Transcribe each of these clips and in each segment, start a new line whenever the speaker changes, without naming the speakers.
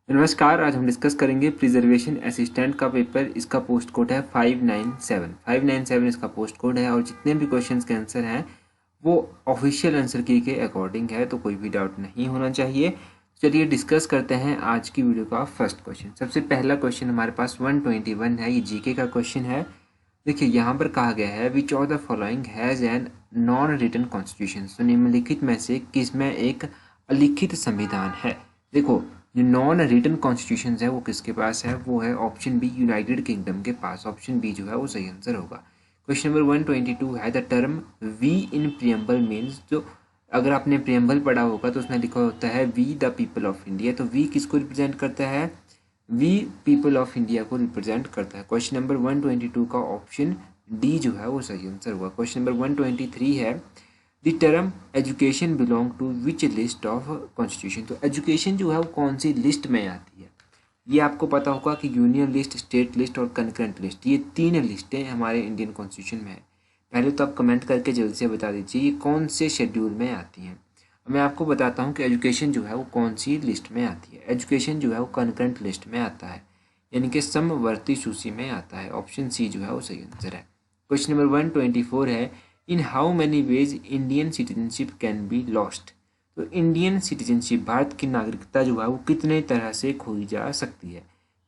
नमस्कार। आज हम डिस्कस करेंगे प्रिजर्वेशन असिस्टेंट का पेपर। इसका पोस्ट कोड है 597 इसका पोस्ट कोड है और जितने भी क्वेश्चंस के आंसर हैं वो ऑफिशियल आंसर की के अकॉर्डिंग है, तो कोई भी डाउट नहीं होना चाहिए। चलिए डिस्कस करते हैं आज की वीडियो का फर्स्ट क्वेश्चन। सबसे पहला क्वेश्चन हमारे पास 121 है, ये जीके का क्वेश्चन है। देखिए यहाँ पर कहा गया है which of the following has an non written constitution. तो निम्नलिखित में से किसमें एक अलिखित संविधान है। देखो जो नॉन रिटन कॉन्स्टिट्यूशन है वो किसके पास है, वो है ऑप्शन बी यूनाइटेड किंगडम के पास। ऑप्शन बी जो है वो सही आंसर होगा। क्वेश्चन नंबर 122 है the term we in preamble means. जो अगर आपने प्रियम्बल पढ़ा होगा तो उसमें लिखा होता है we the people of India. तो वी किसको रिप्रेजेंट करता है, वी पीपल ऑफ इंडिया को रिप्रेजेंट करता है। क्वेश्चन नंबर 122 का ऑप्शन डी जो है वो सही आंसर होगा। क्वेश्चन नंबर 123 है the term education belong to which list of constitution. तो एजुकेशन जो है वो कौन सी लिस्ट में आती है। ये आपको पता होगा कि यूनियन लिस्ट, स्टेट लिस्ट और कंकरेंट लिस्ट, ये तीन लिस्टें हमारे इंडियन कॉन्स्टिट्यूशन में है। पहले तो आप कमेंट करके जल्दी से बता दीजिए ये कौन से शेड्यूल में आती हैं। मैं आपको बताता हूँ कि एजुकेशन जो है वो कौन सी लिस्ट में आती है। एजुकेशन जो है वो कंकरेंट लिस्ट में आता है, यानी कि समवर्ती सूची में आता है। ऑप्शन सी जो है वो सही आंसर है। क्वेश्चन नंबर 124 है in how many ways Indian citizenship can be lost. तो इंडियन सिटीजनशिप, भारत की नागरिकता जो है वो कितने तरह से खोई जा सकती है।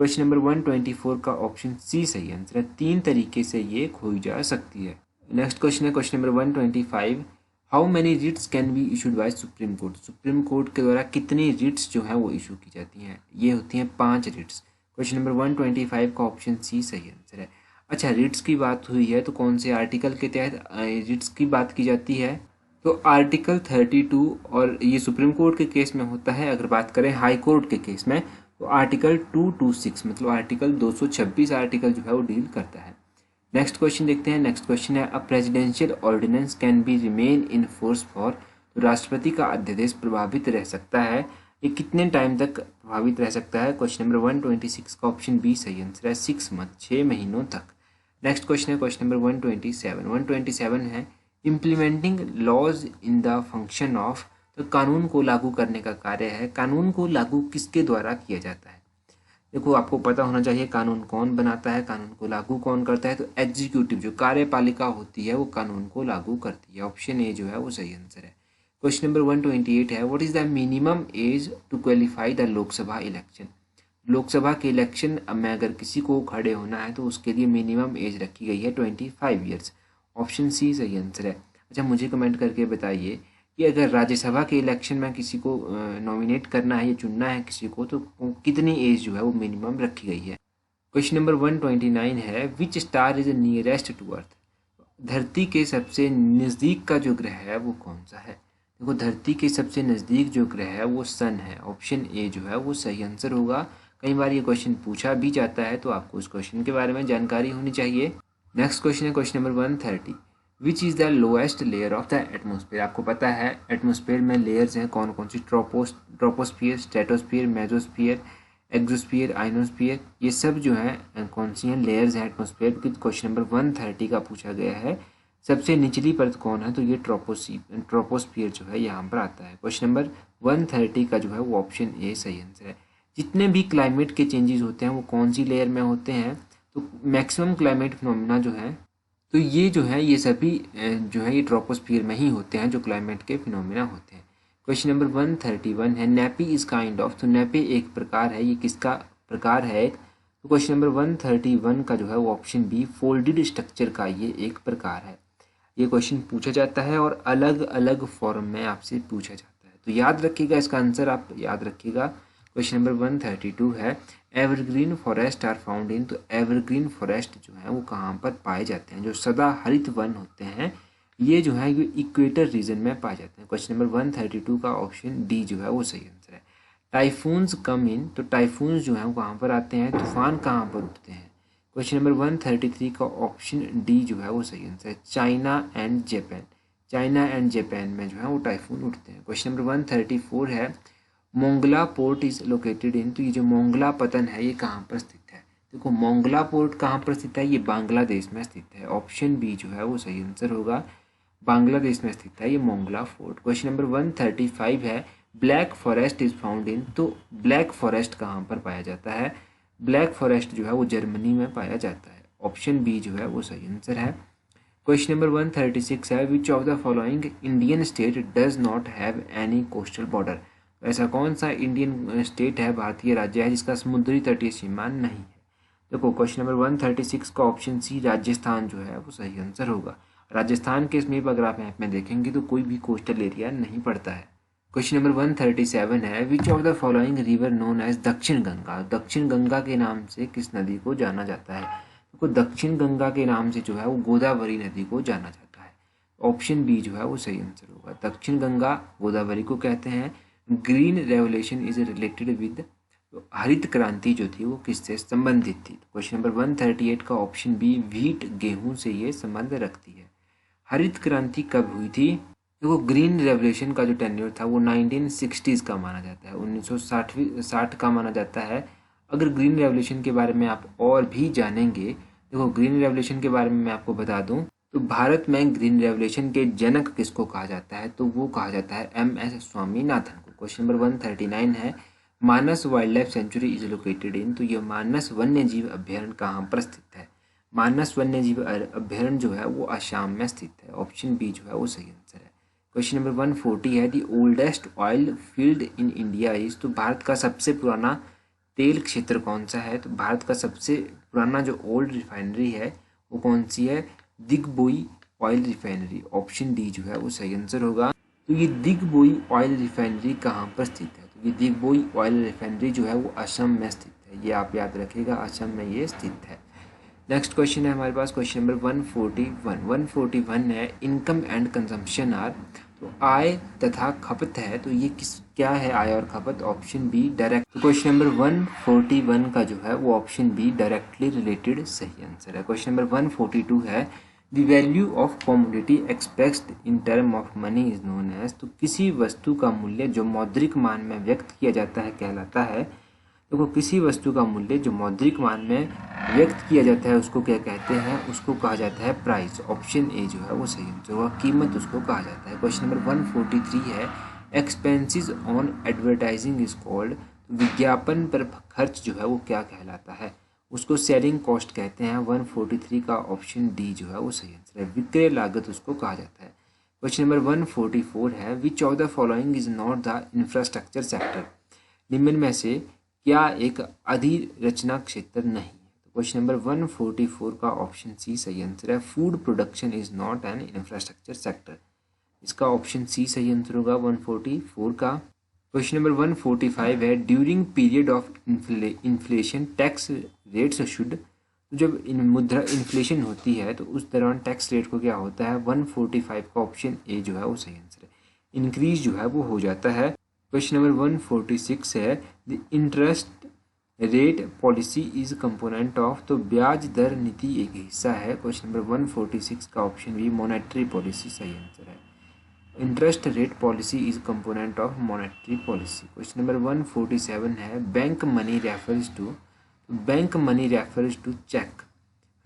क्वेश्चन नंबर 124 का ऑप्शन सी सही आंसर है। 3 तरीके से ये खोई जा सकती है। नेक्स्ट क्वेश्चन है question number 125 how many writs can be issued by Supreme Court. Supreme Court के द्वारा कितनी रिट्स जो है वो इशू की जाती हैं। ये होती हैं 5 रिट्स। क्वेश्चन नंबर 125 का ऑप्शन सी सही आंसर है। अच्छा, रिट्स की बात हुई है तो कौन से आर्टिकल के तहत रिट्स की बात की जाती है। तो आर्टिकल 32 और ये सुप्रीम कोर्ट के केस में होता है। अगर बात करें हाई कोर्ट के केस में तो आर्टिकल 226 मतलब आर्टिकल 226 आर्टिकल जो है वो डील करता है। नेक्स्ट क्वेश्चन देखते हैं। नेक्स्ट क्वेश्चन है a presidential ordinance can be remain in force for. तो राष्ट्रपति का अध्यादेश प्रभावित रह सकता है, ये कितने टाइम तक प्रभावित रह सकता है। क्वेश्चन नंबर 126 का ऑप्शन बी सही आंसर है 6 मंथ, 6 महीनों तक। नेक्स्ट क्वेश्चन है क्वेश्चन नंबर 127 है implementing laws in the function of. तो कानून को लागू करने का कार्य है। कानून को लागू किसके द्वारा किया जाता है। देखो आपको पता होना चाहिए कानून कौन बनाता है, कानून को लागू कौन करता है। तो एग्जीक्यूटिव जो कार्यपालिका होती है वो कानून को लागू करती है। ऑप्शन ए जो है वो सही आंसर है। क्वेश्चन नंबर 128 है what is the minimum age to qualify the Lok Sabha election. Lok Sabha के इलेक्शन में अगर किसी को खड़े होना है तो उसके लिए मिनिमम एज रखी गई है 25 ईयर्स। ऑप्शन सी सही आंसर है। अच्छा, मुझे कमेंट करके बताइए कि अगर राज्यसभा के इलेक्शन में किसी को नॉमिनेट करना है या चुनना है किसी को तो कितनी एज जो है वो मिनिमम रखी गई है। क्वेश्चन नंबर 129 है which star is nearest to earth. धरती के सबसे नज़दीक का जो ग्रह है वो कौन सा है। देखो धरती के सबसे नज़दीक जो ग्रह है वो सन है। ऑप्शन ए जो है वो सही आंसर होगा। कई बार ये क्वेश्चन पूछा भी जाता है तो आपको उस क्वेश्चन के बारे में जानकारी होनी चाहिए। नेक्स्ट क्वेश्चन है question number 130 which is the lowest layer of the atmosphere. आपको पता है एटमोसफेयर में लेयर्स हैं कौन कौन सी, troposphere, stratosphere, mesosphere, exosphere, ionosphere, ये सब जो है कौन सी हैं लेयर्स हैं एटमोसफेयर की। क्वेश्चन नंबर 130 का पूछा गया है सबसे निचली परत कौन है, तो ये ट्रोपोस्फियर जो है यहाँ पर आता है। क्वेश्चन नंबर 130 का जो है वो ऑप्शन ए सही आंसर है। जितने भी क्लाइमेट के चेंजेस होते हैं वो कौन सी लेयर में होते हैं, तो मैक्सिमम क्लाइमेट फिनोमिना जो है तो ये जो है ये सभी जो है ये ट्रोपोस्फियर में ही होते हैं जो क्लाइमेट के फिनोमिना होते हैं। क्वेश्चन नंबर 131 है नेपी इज काइंड ऑफ। तो नेपी एक प्रकार है, ये किसका प्रकार है। तो क्वेश्चन नंबर 131 का जो है वो ऑप्शन बी फोल्डेड स्ट्रक्चर का ये एक प्रकार है। ये क्वेश्चन पूछा जाता है और अलग अलग फॉर्म में आपसे पूछा जाता है, तो याद रखिएगा इसका आंसर आप याद रखिएगा। क्वेश्चन नंबर 132 है evergreen forest are found in. तो एवरग्रीन फॉरेस्ट जो है वो कहाँ पर पाए जाते हैं, जो सदा हरित वन होते हैं ये जो है ये इक्वेटर रीजन में पाए जाते हैं। क्वेश्चन नंबर 132 का ऑप्शन डी जो है वो सही आंसर है। टाइफून्स कम इन। तो टाइफून्स जो है वो कहाँ पर आते हैं, तूफान कहाँ पर उठते हैं। क्वेश्चन नंबर 133 का ऑप्शन डी जो है वो सही आंसर है। China and Japan, China and Japan में जो है वो टाइफून उठते हैं। क्वेश्चन नंबर 134 है Mongla port is located in. तो ये जो मोंगला पतन है ये कहाँ पर स्थित है। देखो मोंगला पोर्ट कहाँ पर स्थित है, ये बांग्लादेश में स्थित है। ऑप्शन बी जो है वो सही आंसर होगा, बांग्लादेश में स्थित है ये मोंगला फोर्ट। क्वेश्चन नंबर 135 है black forest is found in, तो ब्लैक फॉरेस्ट कहाँ पर पाया जाता है? ब्लैक फॉरेस्ट जो है वो जर्मनी में पाया जाता है। ऑप्शन बी जो है वो सही आंसर है। क्वेश्चन नंबर 136 है, which of the following Indian state does not have any coastal border? ऐसा कौन सा इंडियन स्टेट है, भारतीय राज्य है, जिसका समुद्री तटीय सीमा नहीं है? देखो क्वेश्चन नंबर 136 का ऑप्शन सी राजस्थान जो है वो सही आंसर होगा। राजस्थान के समीप अगर आप मैप में देखेंगे तो कोई भी कोस्टल एरिया नहीं पड़ता है। क्वेश्चन नंबर 137 है, which of the following river known as Dakshin Ganga? दक्षिण गंगा के नाम से किस नदी को जाना जाता है? तो दक्षिण गंगा के नाम से जो है वो गोदावरी नदी को जाना जाता है। ऑप्शन बी जो है वो सही आंसर होगा। दक्षिण गंगा गोदावरी को कहते हैं। Green revolution is related with, तो हरित क्रांति जो थी वो किससे संबंधित थी? क्वेश्चन नंबर 138 का ऑप्शन बी व्हीट, गेहूं से ये संबंध रखती है। हरित क्रांति कब हुई थी? देखो ग्रीन रेवोल्यूशन का जो टेन्योर था वो 1960s का माना जाता है, 1960 का माना जाता है। अगर ग्रीन रेवोल्यूशन के बारे में आप और भी जानेंगे, देखो ग्रीन रेवोल्यूशन के बारे में मैं आपको बता दूं तो भारत में ग्रीन रेवोल्यूशन के जनक किसको कहा जाता है? तो वो कहा जाता है MS स्वामीनाथन को। क्वेश्चन नंबर 139 है, Manas wildlife sanctuary is located in, तो ये मानस वन्य जीव अभ्यारण्य कहाँ पर स्थित है? मानस वन्य जीव अभ्यारण्य जो है वो असम में स्थित है। ऑप्शन बी जो है वो सही आंसर है। क्वेश्चन नंबर 140 है, the oldest oil field in India is, तो भारत का सबसे पुराना तेल क्षेत्र कौन सा है? तो भारत का सबसे पुराना जो ओल्ड रिफाइनरी है वो कौन सी है? Digboi oil refinery. Option D जो है वो सही आंसर होगा। तो ये दिग्बोई ऑयल रिफाइनरी कहाँ पर स्थित है? तो ये दिग्बोई ऑयल रिफाइनरी जो है वो असम में स्थित है। ये आप याद रखिएगा, असम में ये स्थित है। नेक्स्ट क्वेश्चन है हमारे पास क्वेश्चन नंबर 141 है, इनकम एंड कंजम्पशन आर, तो आय तथा खपत है, तो ये क्या है आय और खपत? Option B direct. तो क्वेश्चन नंबर 141 का जो है वो ऑप्शन बी डायरेक्टली रिलेटेड सही आंसर है। क्वेश्चन नंबर 142 है, the value of commodity expressed in term of money is known as, तो किसी वस्तु का मूल्य जो मौद्रिक मान में व्यक्त किया जाता है कहलाता है। देखो किसी वस्तु का मूल्य जो मौद्रिक मान में व्यक्त किया जाता है उसको क्या कहते हैं? उसको कहा जाता है प्राइस। ऑप्शन ए जो है वो सही आंसर होगा, कीमत उसको कहा जाता है। क्वेश्चन नंबर 143 है, expenses on advertising is called, विज्ञापन पर खर्च जो है वो क्या कहलाता है? उसको सेलिंग कॉस्ट कहते हैं। 143 का ऑप्शन डी जो है वो सही आंसर है, विक्रय लागत उसको कहा जाता है। क्वेश्चन नंबर 144 है, which of the following is not the infrastructure sector, निम्न में से क्या एक अधिरचना क्षेत्र नहीं है? तो क्वेश्चन नंबर 144 का ऑप्शन सी सही आंसर है, food production is not an infrastructure sector. इसका ऑप्शन सी सही आंसर होगा 144 का। क्वेश्चन नंबर 145 है, during period of inflation tax rates should, तो जब मुद्रा इन्फ्लेशन होती है तो उस दौरान टैक्स रेट को क्या होता है? 145 का ऑप्शन ए जो है वो सही आंसर है, इंक्रीज जो है वो हो जाता है। क्वेश्चन नंबर 146 है, the interest rate policy is component of, तो ब्याज दर नीति एक हिस्सा है। क्वेश्चन नंबर 146 का ऑप्शन बी मॉनेटरी पॉलिसी सही आंसर है, interest rate policy is component of monetary policy. Question number 147 है, bank money refers to, bank money refers to cheque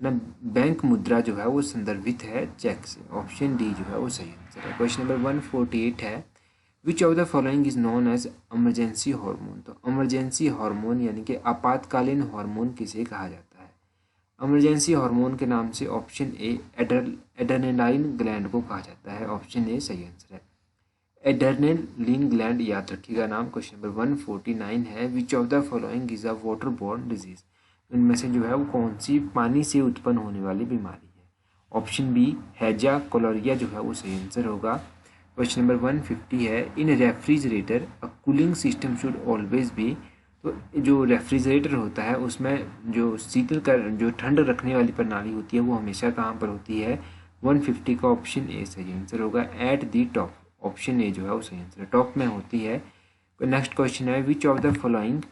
ना, बैंक मुद्रा जो है वो संदर्भित है चेक से। ऑप्शन डी जो है वो सही आंसर है। क्वेश्चन नंबर 148 है, which of the following is known as emergency hormone, तो इमरजेंसी हार्मोन यानी कि आपातकालीन हार्मोन किसे कहा जाता है? इमरजेंसी हार्मोन के नाम से ऑप्शन ए एड्रेनालाइन ग्लैंड को कहा जाता है। ऑप्शन ए सही आंसर है, एड्रेनालाइन ग्लैंड याद रखिएगा नाम। क्वेश्चन नंबर 149 है, which of the following is a water borne disease, इनमें से जो है वो कौन सी पानी से उत्पन्न होने वाली बीमारी है? ऑप्शन बी हैजा कोलेरिया जो है वो सही आंसर होगा। क्वेश्चन नंबर 150 है, इन refrigerator a cooling system should always be, तो जो रेफ्रिजरेटर होता है उसमें जो शीतल कर जो ठंड रखने वाली प्रणाली होती है वो हमेशा कहाँ पर होती है? 150 का ऑप्शन ए सही आंसर होगा, at the top. Option A जो है वो सही आंसर है, टॉप में होती है। नेक्स्ट क्वेश्चन है, which of the following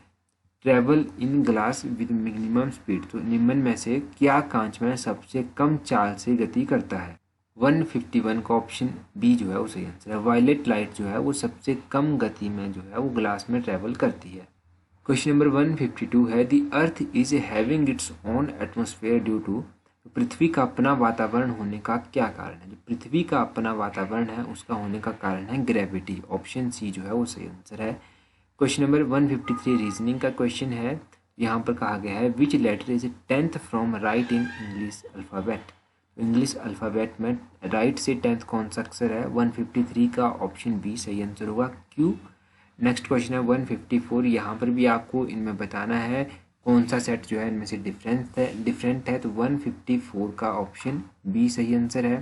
travel in glass with minimum speed, तो निम्न में से क्या कांच में सबसे कम चाल से गति करता है? 151 का ऑप्शन बी जो है वो सही आंसर है, वायलेट लाइट जो है वो सबसे कम गति में जो है वो ग्लास में ट्रेवल करती है। क्वेश्चन नंबर 152 है, the earth is having its own atmosphere due to, तो पृथ्वी का अपना वातावरण होने का क्या कारण है? जो पृथ्वी का अपना वातावरण है उसका होने का कारण है ग्रेविटी। ऑप्शन सी जो है वो सही आंसर है। क्वेश्चन नंबर 153 रीजनिंग का क्वेश्चन है। यहाँ पर कहा गया है which letter is 10th from right in English alphabet. English alphabet में राइट से 10th कौन सा अक्षर है? 153 का ऑप्शन बी सही आंसर होगा, क्यू। नेक्स्ट क्वेश्चन है 154। यहाँ पर भी आपको इनमें बताना है कौन सा सेट जो है इनमें से डिफरेंट है, तो 154 का ऑप्शन बी सही आंसर है।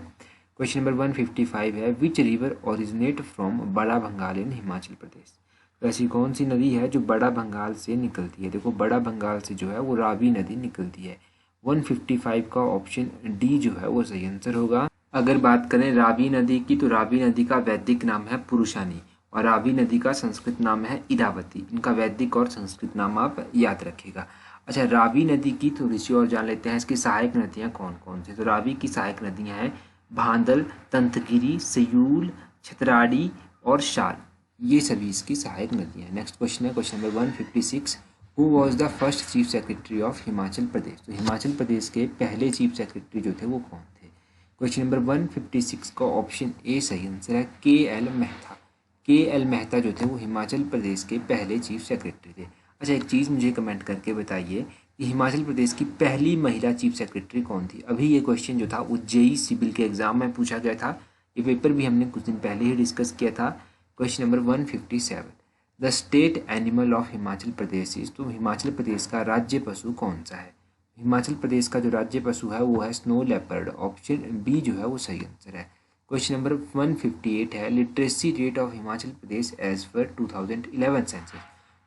क्वेश्चन नंबर 155 है विच रिवर ओरिजिनेट फ्रॉम बड़ा बंगाल इन हिमाचल प्रदेश। तो ऐसी कौन सी नदी है जो बड़ा बंगाल से निकलती है? देखो बड़ा बंगाल से जो है वो रावी नदी निकलती है। 155 का ऑप्शन डी जो है वो सही आंसर होगा। अगर बात करें रावी नदी की, तो रावी नदी का वैदिक नाम है पुरुषानी और रावी नदी का संस्कृत नाम है इरावती। इनका वैदिक और संस्कृत नाम आप याद रखिएगा। अच्छा, रावी नदी की थोड़ी सी और जान लेते हैं, इसकी सहायक नदियाँ कौन कौन सी। तो रावी की सहायक नदियाँ हैं भांदल, तंतगिरी, सयूल, छतराड़ी और शाल, ये सभी इसकी सहायक नदियाँ हैं। नेक्स्ट क्वेश्चन है question number 156। Who was the first chief secretary of Himachal Pradesh. तो हिमाचल प्रदेश के पहले चीफ सेक्रेटरी जो थे वो कौन थे? क्वेश्चन नंबर 156 का ऑप्शन ए सही आंसर है, के.एल. मेहता। के.एल. मेहता जो थे वो हिमाचल प्रदेश के पहले चीफ सेक्रेटरी थे। अच्छा, एक चीज़ मुझे कमेंट करके बताइए कि हिमाचल प्रदेश की पहली महिला चीफ सेक्रेटरी कौन थी? अभी ये क्वेश्चन जो था वो जेई सिविल के एग्जाम में पूछा गया था। ये पेपर भी हमने कुछ दिन पहले ही डिस्कस किया था। Question number 157। The state animal of Himachal Pradesh is. तो हिमाचल प्रदेश का राज्य पशु कौन सा है? हिमाचल प्रदेश का जो राज्य पशु है वो है स्नो लेपर्ड। ऑप्शन बी जो है वो सही आंसर है। क्वेश्चन नंबर 158 है literacy rate of Himachal Pradesh as per 2011 census.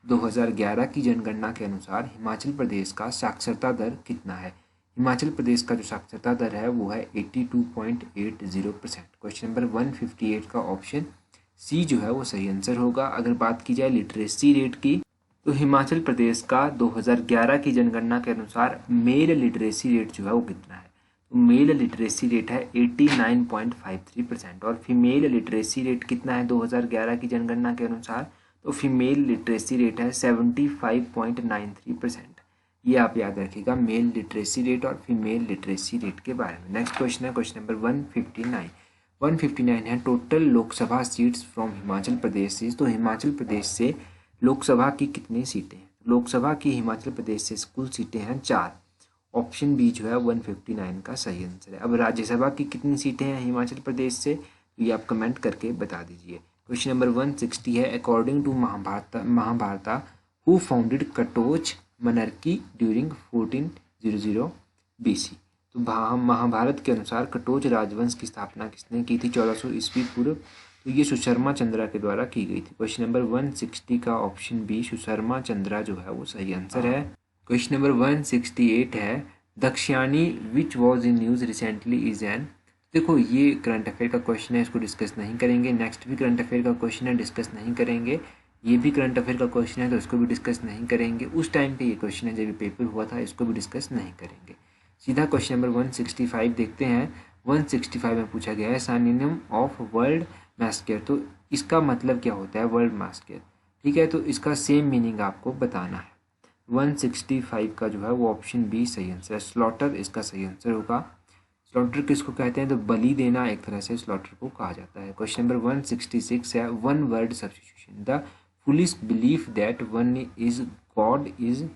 2011 की जनगणना के अनुसार हिमाचल प्रदेश का साक्षरता दर कितना है? हिमाचल प्रदेश का जो साक्षरता दर है वो है 82.80%। क्वेश्चन नंबर 158 का ऑप्शन सी जो है वो सही आंसर होगा। अगर बात की जाए लिटरेसी रेट की, तो हिमाचल प्रदेश का 2011 की जनगणना के अनुसार मेल लिटरेसी रेट जो है वो कितना है? तो मेल लिटरेसी रेट है 89.53% और फीमेल लिटरेसी रेट कितना है 2011 की जनगणना के अनुसार? तो फीमेल लिटरेसी रेट है 75.93%। ये आप याद रखिएगा मेल लिटरेसी रेट और फीमेल लिटरेसी रेट के बारे में। नेक्स्ट क्वेश्चन है क्वेश्चन नंबर 159 है total Lok Sabha seats from Himachal Pradesh से। तो हिमाचल प्रदेश से लोकसभा की कितनी सीटें हैं? लोकसभा की हिमाचल प्रदेश से कुल सीटें हैं 4। ऑप्शन बी जो है 159 का सही आंसर है। अब राज्यसभा की कितनी सीटें हैं हिमाचल प्रदेश से, तो ये आप कमेंट करके बता दीजिए। क्वेश्चन नंबर 160 है according to Mahabharata who founded Katoch monarchy during 1400 BC। तो महाभारत के अनुसार कटोच राजवंश की स्थापना किसने की थी 1400 ईस्वी पूर्व? तो ये सुशर्मा चंद्रा के द्वारा की गई थी। क्वेश्चन नंबर 160 का ऑप्शन बी सुशर्मा चंद्रा जो है वो सही आंसर है। क्वेश्चन नंबर 168 है दक्षिणी which was in news recently is an. देखो ये करंट अफेयर का क्वेश्चन है, इसको डिस्कस नहीं करेंगे। नेक्स्ट भी करंट अफेयर का क्वेश्चन है, डिस्कस नहीं करेंगे। ये भी करंट अफेयर का क्वेश्चन है तो इसको भी डिस्कस नहीं करेंगे। उस टाइम पे ये क्वेश्चन है जब ये पेपर हुआ था, इसको भी डिस्कस नहीं करेंगे। सीधा क्वेश्चन नंबर 165 देखते हैं। 165 में पूछा गया है सिनोनिम ऑफ वर्ल्ड मैस्केयर। तो इसका मतलब क्या होता है वर्ल्ड मैस्केयर? ठीक है, तो इसका सेम मीनिंग आपको बताना है। 165 का जो है वो ऑप्शन बी सही आंसर है, स्लॉटर इसका सही आंसर होगा। स्लॉटर किसको कहते हैं? तो बलि देना एक तरह से स्लॉटर को कहा जाता है। क्वेश्चन नंबर 166 है one word substitution the foolish belief that one is God is.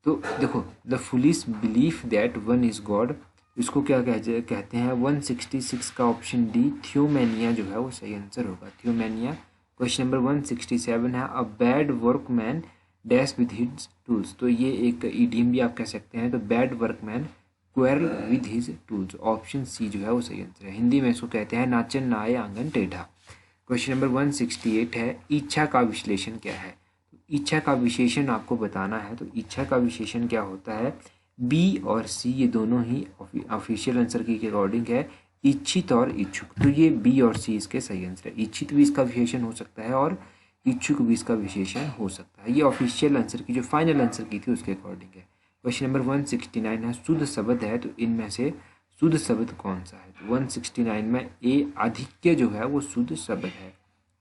तो देखो the foolish belief that one is God, इसको क्या कहते हैं? 166 का ऑप्शन डी थियोमेनिया जो है वो सही आंसर होगा, थियोमेनिया। क्वेश्चन नंबर 167 है a bad workman dash with his tools. तो ये एक ईडियम भी आप कह सकते हैं। तो bad workman quarrel with his tools. Option C जो है वो सही आंसर है। हिंदी में इसको कहते हैं नाचन ना आए आंगन टेढ़ा। क्वेश्चन नंबर 168 है इच्छा का विश्लेषण क्या है? तो इच्छा का विशेषण आपको बताना है। तो इच्छा का विशेषण क्या होता है? बी और सी ये दोनों ही ऑफिशियल आंसर की अकॉर्डिंग है, इच्छित और इच्छुक। तो ये बी और सी इसके सही आंसर है। इच्छित भी इसका विशेषण हो सकता है और इच्छुक भी इसका विशेषण हो सकता है। ये ऑफिशियल आंसर की जो फाइनल आंसर की थी उसके अकॉर्डिंग है। क्वेश्चन नंबर 169 है शुद्ध शब्द है, तो इनमें से शुद्ध शब्द कौन सा है? तो 169 में ए आधिक्य जो है वो शुद्ध शब्द है।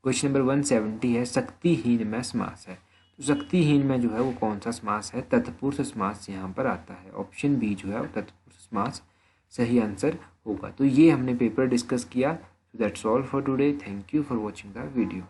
क्वेश्चन नंबर 170 है शक्तिहीन में समास है। तो शक्तिहीन में जो है वो कौन सा समास है? तत्पुरुष समास यहाँ पर आता है। ऑप्शन बी जो है वो तत्पुरुष समास सही आंसर होगा। तो ये हमने पेपर डिस्कस किया। So that's all for today. Thank you for watching the video.